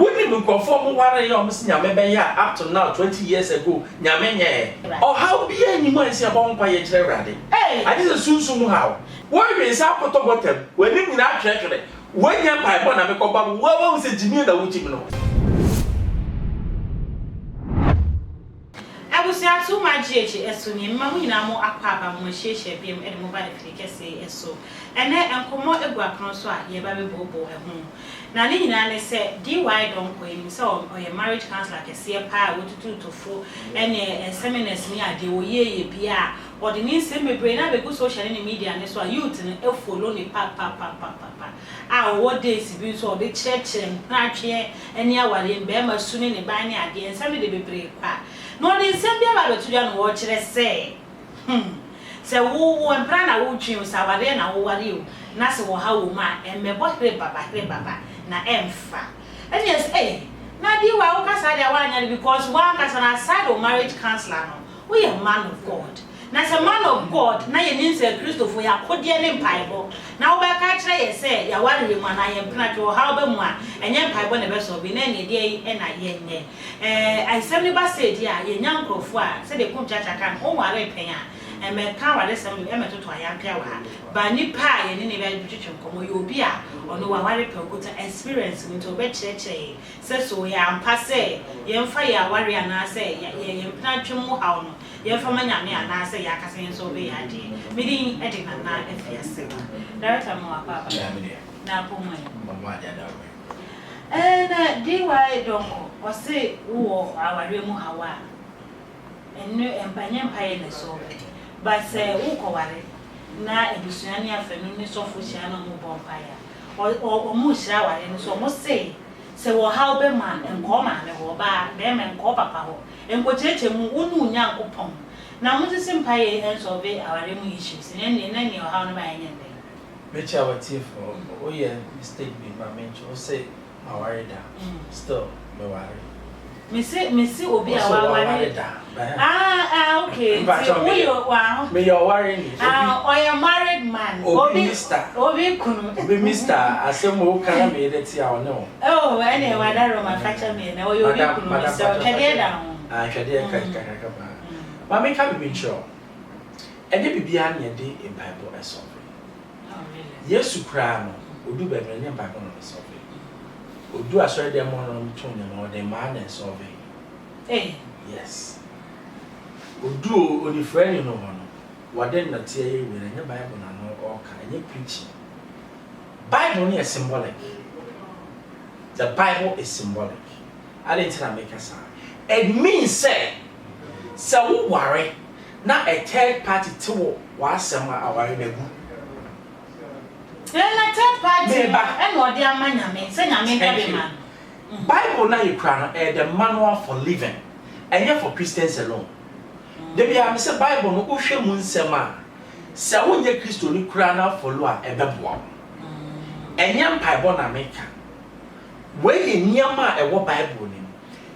Wouldn't even conform one year Miss Yamebe up to now 20 years ago, Yamenye. Or how be any more is about by a charity? Hey, I didn't soon how. Why is up to bottom when you not check it? When you're by one, I'm a cobble, what was it Jimmy that would you know? I was out too much as soon as Mamma Aqua, Moshe, beam and mobile click so. And then Uncle Mo a guaconsoa, ye baby bobo at home. Now, Nina said, D.Y. Donkor, so or your marriage counselor, like a seer pie, what to do to fool, and a seminars near the ye PR, or the new semi brain, I have a good social in the media, and so youth and a full only papa. Ah, what days you saw the church and plant here, and near what in Bema soon in the binding idea, and some of the break. No, the same about to young watch, let's say. So, who and Prana would choose our arena, who are you? Nasa will how ma and me both baba, na emfa. And yes, eh, now you are Casada because one has an aside or marriage counselor. We are man of God. Nasa man of God, now you need to Christopher, we are put in Bible. Now, back I try say, ya worry man, I am not to how one, and yan pipe on the vessel be any day and I yen. I suddenly said, yeah, young crowfoy, said the Punchata can home a repay. And my car, let's say, Emma to a young power. But any pie and any vegetation come you be or no one good experience into a bed church. Says so, ya passe, young fire warrior, and I say, ye plant you more how no, ye from my yammy, and I say, Yakasin so be I did. Meeting Eddie and I, if yes, there more papa. Now, Puma. And D.Y. Donkor, or say, who our Remo Hawa. And no empire in the soul. But say, who covered na Edusiania feminist of Fusiana Mubompire or Mushawa, and so must say, so how be man and command or bar them and copper power and potato unu young upon. Now, Mrs. Empire hands over our issues in any or how many. Which our thief or yeah, mistake me, my mentor say, our still, no worry. Missy will be our worried. Ah, okay. May your worrying. Or your married man. Or be Mr. As some who can made it our no. Oh, anyway, I don't manufacture me. No, you'll be down. I shall dear Kakaka. Mammy can be sure. And it be behind your day in Bible as something. Yes, you cry, would do better than Bible as something. Do I swear them on between them or the man and solving? Eh, yes. Do only friend you know one. What then not tell you when your Bible and all kind of preaching. Bible is symbolic. The Bible is symbolic. I didn't tell make a sound. It means say, so worry. Not a third party to was somewhere our in a group. Then a third party and what dear man, say, I mean, man. Bible now you crown the manual for living, and yet for Christians alone. There be a Mr. Bible no Ushe Munsema. So when you Christian crown for law a bebo. And young Bible na make. Where you near my a what Bible name.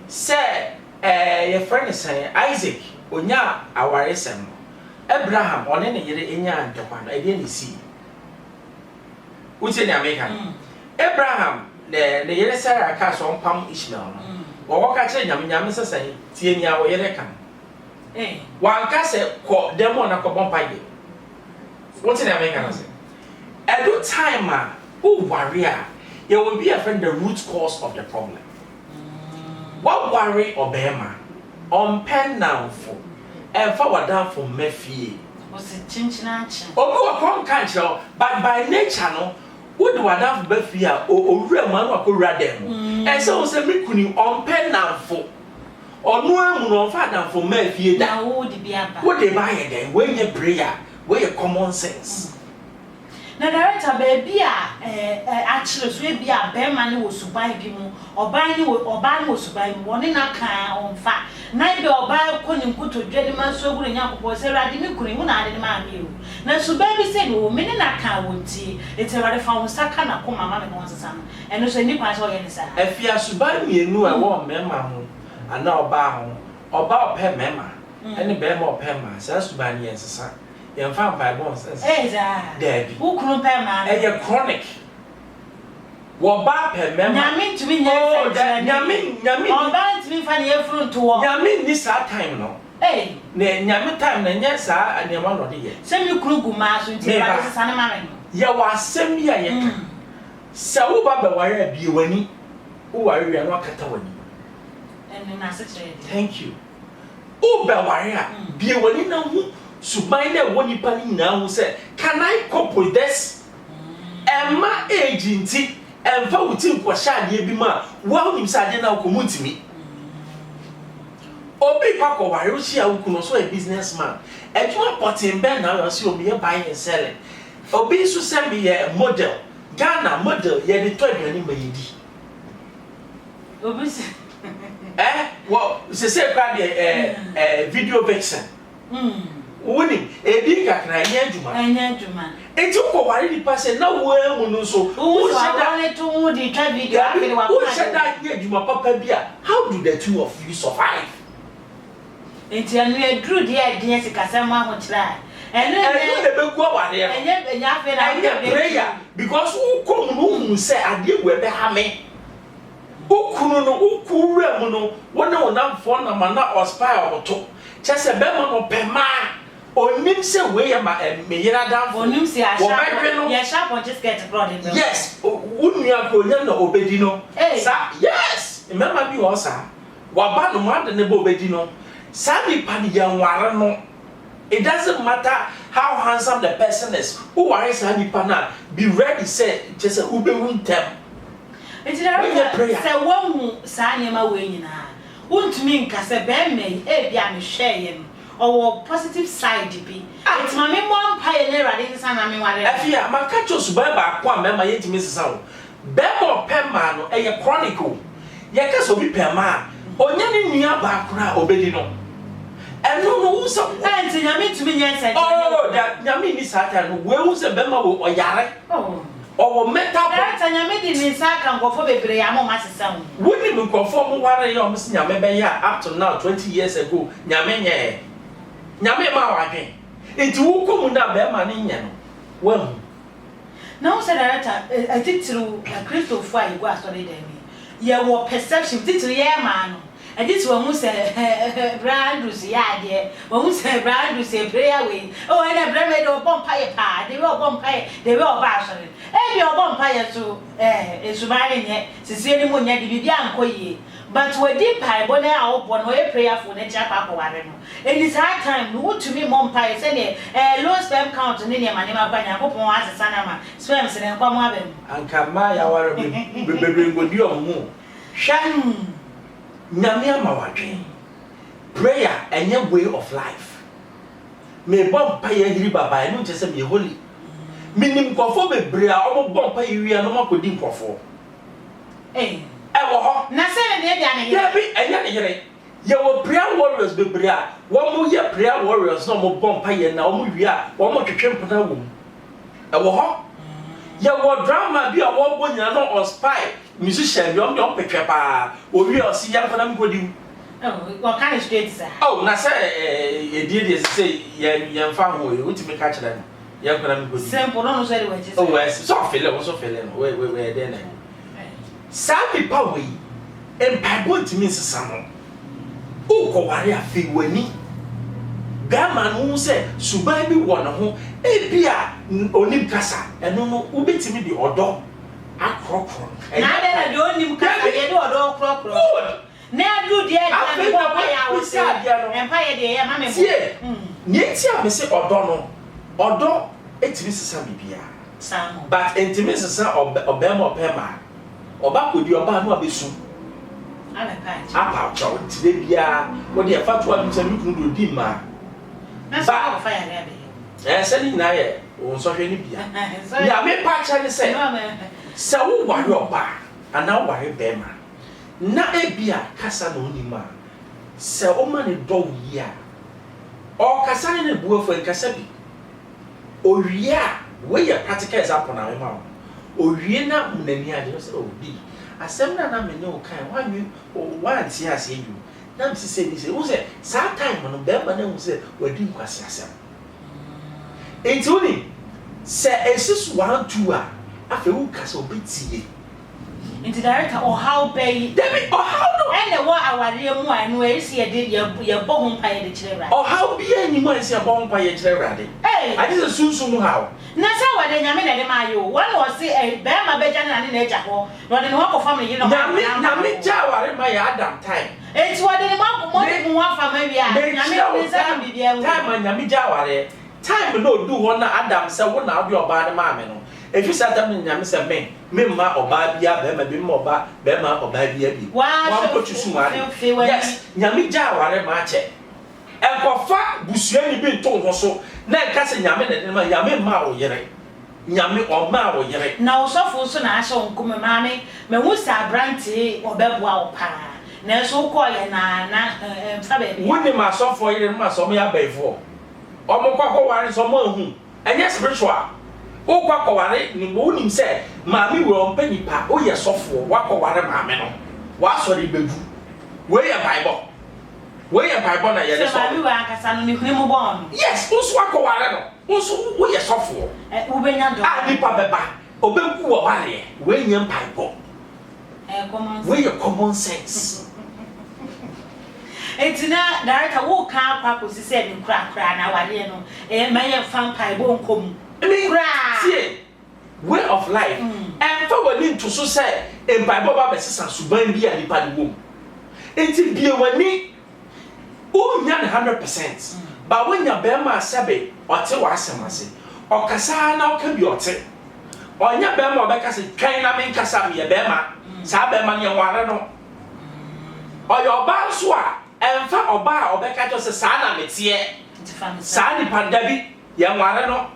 Say, your friend is saying Isaac, Onya, our SM, Abraham, on any year in yan to one, I didn't see. What's in American? Abraham, the year Sarah cast on Palm Ishmael. Or what I say, Yamasa say, Tiania or Yerekan. Eh, one castle called Demon a Cobompa. What's in American? At good time, ma, who warrior, you will be a friend the root cause of the problem. What worry or bear on pen now for and forward down for Mephi. Was it Chinchinach? Oh, upon country, but by nature, no. What do I have Bethia or real man or radem? And so say me couldn't on pen now for or no father for Mephi. That would be a what they buy again when you prayer, where your common sense. Now, director, baby, actually, so be a bear man was to buy people or buy you or buy was to buy one in a car on fat. Neither or buy couldn't put to gentleman so good enough was a radical couldn't demand you. Now, so baby said, oh, men in a car would see it's a rather found Sakana, come my mamma wants a son, and also Nippers or any side. If you are to buy me a new warm memma and now bow or bow per memma, and a bear more pemma, says to buy me as a son. You found by bones, Debbie. Who couldn't pay man? And you're chronic. Wo ba pe mema. Nyame ntumi nyɛ nyame. Oba ntumi fa ne yefuru nto. Nyame ni sa time no. Ne nyame time na nya sa anema no de ye. Se mi kuru gu ma so nti ba se sana ma me. Ya wa asem bi a ye ka. Sa wo ba be ware bie wani. Wo ware wi no akata wani. Enu na se kire. Thank you. Wo be ware a bie wani na hu suban na wo nipa ni na hu se can I cope with this? Emma agency emfa wuti ko sha de bi ma wo nim sa de na ko mutimi. Obi pa ko ware o sia wo kuno so a businessman. Ejuma potin ben na you see obi e buy and selling. Obi so send me a model. Ghana model ye de to aduane mayidi. Obi se well, say kwa de video vixen. Winning e bi kakra ye adwuma. Enti ko ware ni passe na wo emu no so. Who said to who the try video after wa. Who said that ye adwuma papa bia? How do the two of you survive? Enti anu e dru de sikasem ahokira. Enu e be gu aware. Enye afi na prayer because who come no hu say ade we be ha me. Ukunu no ukure mu no wona wonamfo na mana ospire oto. Chese be ma no pema. Onim se we ya ma meyira danfo. Onim se asha. Ya sharp on just get abroad in. Yes, unua ko nya na obedi no. Sa yes, remember me osa. Wa ba no ma de ne bo obedi no. Sa bi pa ni ya nware no. It doesn't matter how handsome the person is. Who are sa ni pa na be ready say just ube wuntem. Enti na say won sa nyema we nyina. Wontumi nka se be me e bia me hwe ye no. Or positive side be. It's my me one pioneer radin sana me ware. Afia maka chosu ba ba kwa mema yentimi sesa wo. Be mo pema no e ye chronicle. Ye ka so bi pema. Onya ni nua ba kra obedi no. Eno no wo so enti nyame tumi nyense. Oh, that nyame ni satan no we wo se be ma wo oyare. Oh. Owo meta that nyame di ni saka nkofo bebre ya mo masesa wo. Woni me nkofo mo ware ya o msi nyame be ya up to now 20 years ago nyame nye. Nyame ma wadwen. Enti wo komu na be ma ne nye no. Wam. Now said director I think through Christopher I go asori dem. Ye wo perception title ye ma no. I did one say brand was yard, one say brand was a prayer way. Oh, and a brand or bonfire pie, they were bonfire, they were bashing. And your bonfire to is surviving yet, Cecilia Munya, the young coy. But we did pie, but now one way prayer for the chap or whatever. And it's hard time, would to me, Mompire, send a low spam count in India, Manima, hope on as a sanama, spams and come up and come my hour, bring with your moon. Shan. Nyame amawadwen prayer and your way of life me bomb pa ye hiri baba no tese me holy minim kofo bebre a omo bomb pa ye no makodi nkofo wo ho na se ne bia ne ye bi enya ne yere ye wo prayer warriors bebre a wo mo ye prayer warriors no mo bomb pa ye na wo mo wi a wo mo twetwe mpona wo wo ho ye wo drama bi a wo bo nyina no on spy musician yom petwe pa owi o si yam fana mkodi oh what kind of straight sir oh na say e die say yam fa ho e utimi ka kire no yam fana mkodi simple no so dey we oh yes so fele no we dey na sabi pa we empire ntimi nsesa no o ko ware afi wani gama no say suban bi wo no ho e bia onim kasa eno no ubetimi di odo akrokro na de na onim kasa ye de odo krokro na do de na bo pa ya wo se empire de ye ma me bo nie ti a me se odo etimi sesa bibia samo but etimi sesa obema opema oba kodi oba no abesu ala patch apa chawo ti de bia wo de fa to adu se nukunu do di ma na so ba fa ya de se ni na ye wo so hwe ni bia ya me pa cha ni se se wo ware oba ana ware bema na ebia kasa no nima se o ma ne do wi a o kasa ne buofo nkasa bi o wi a we ya practical example na me ma o wi na munani ade no se o bi asem na me ne o kan wanyu o wanti ase yu na me se ni se wo se sa time no bema na wo se wadi nkwase asem enti oni se esis 1 2 a afi wo kasa obetie Into director or how pay Debbie or how no and what our dear one where is here did your bone pie the children or how be any more see a bomb by a cherry. Hey, I didn't soon how. Nasa wa de nyame na de mayo one was say e be ma beja na ne eja ho no de no ko family you know na me jaware my Adam time enti wa de ma ko mo de mu afa ma wi a nyame ni say bibia wo time nyame jaware time no do one Adam say wo na ade oba de ma me no if you say them nyame say me ma oba bia be ma bi ma oba be ma oba bia bi wa ko tusu ma yes nyame jaware ma che enkofa busuani bi nto ho so na nka se nyame na de ma nyame ma wo yere nyame o ma wo yere na osofo so na ahye onkume maame me hu sa branti obeboa wo pa na so ko ye na sabe woni ma sofo yere ma so me abaifo o mo kwakọ ware so mo hu enye spiritual o kwakọ ware ni mo nim se maame wo mpanipa o ye sofo wakọ ware maame no wa sori begu we ye bible we ye bible na ye le so maame wa akasa no ni hwemu bon yes unso wakọ ware no unso wo ye sofo wo benya do a nipa beba obenku wo ware we nye bible we ye common sense etina director wo kan kwa ko si se ni kra na wale no maye fan pai bo nkom kra see way of life and for wani to so say en bible ba be sesa suban bi ani pa ni wom enti bie wani o nya 100% ba wonya be ma sabe ote wa asemase okasa na oka bi ote onya be ma obeka se twan na men kasa me be ma sa be ma ne ware no oyo ba so a emfa oba obeka to se sa na metie sa ni pandabi ya ware no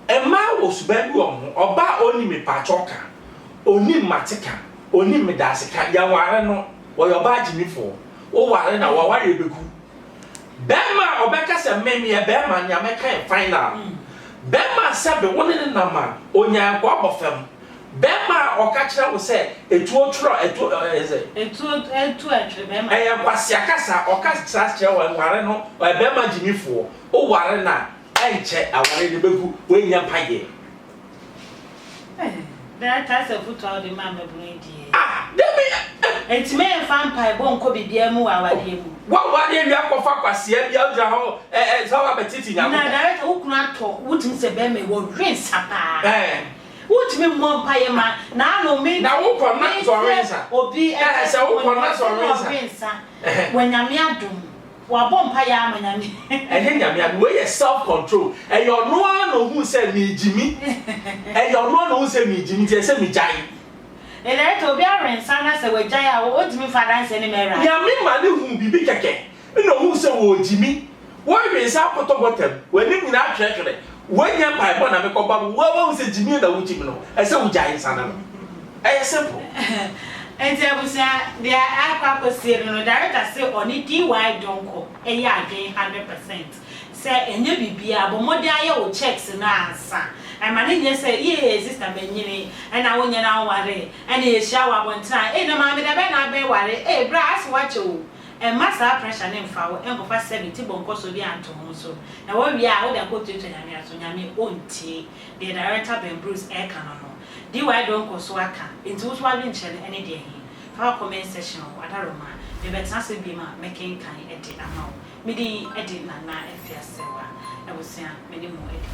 emma wo suban bi oba oni me pachoka oni matika oni me dasika ya ware no oyo ba jimifo o ware na wa ware beku bema obeka se meme ya bema nyame kan final bema sabe woni ne nama onya kwa bofem bema okachira wo se etu otro etu bema eya kwasia kasa okachira kire wo ware no bema jimifo o ware na enche aware ne beku we nya paye that has a foot out the mama blindi debi enti me fan pai bo nko bibia mu aware mu wa wade wi akofa kwasia bia odra ho zawa betiti nya na direct ukunu ato wutim se be me wo rinsa pa wutimi mo mpaye ma na no me na wo ko na so rinsa obi se wo ko na so rinsa wanyame adom wa bo mpaye amanyame nyame adu we self control your no hu se mi jimi your no hu se mi jimi te se mi jai direct obi arensa na se we jai a wo timi fa dance ni mera nyame ma ne hu bibi keke no hu se wo jimi wo rensa potobotem wani mi na twekere wanya bible na me ko ba wo se jimi na wo jimi no e se wo jai sana no e simple enti abusia dia akwa kosiri no director say oni DY Donkor eya adwen 100% say enye bibia bo modi aye o checks na ansa ama ne nye say ye sister benyini na wonya na ware na ye shawa bontan na ma me da be na be ware bra as wache o massa pressure ne mfa wo enkofa 70 bonko so bi anto ho so na wo wi a wo da ko tutu nyame aso nyame onti the director Ben Bruce no DY Donkor so aka enti wo so abi nchele ene de hi fa comment section adaroma me betna se bi ma making kan edi ama wo me di edi na efiasewa e wo sia me ni mo edi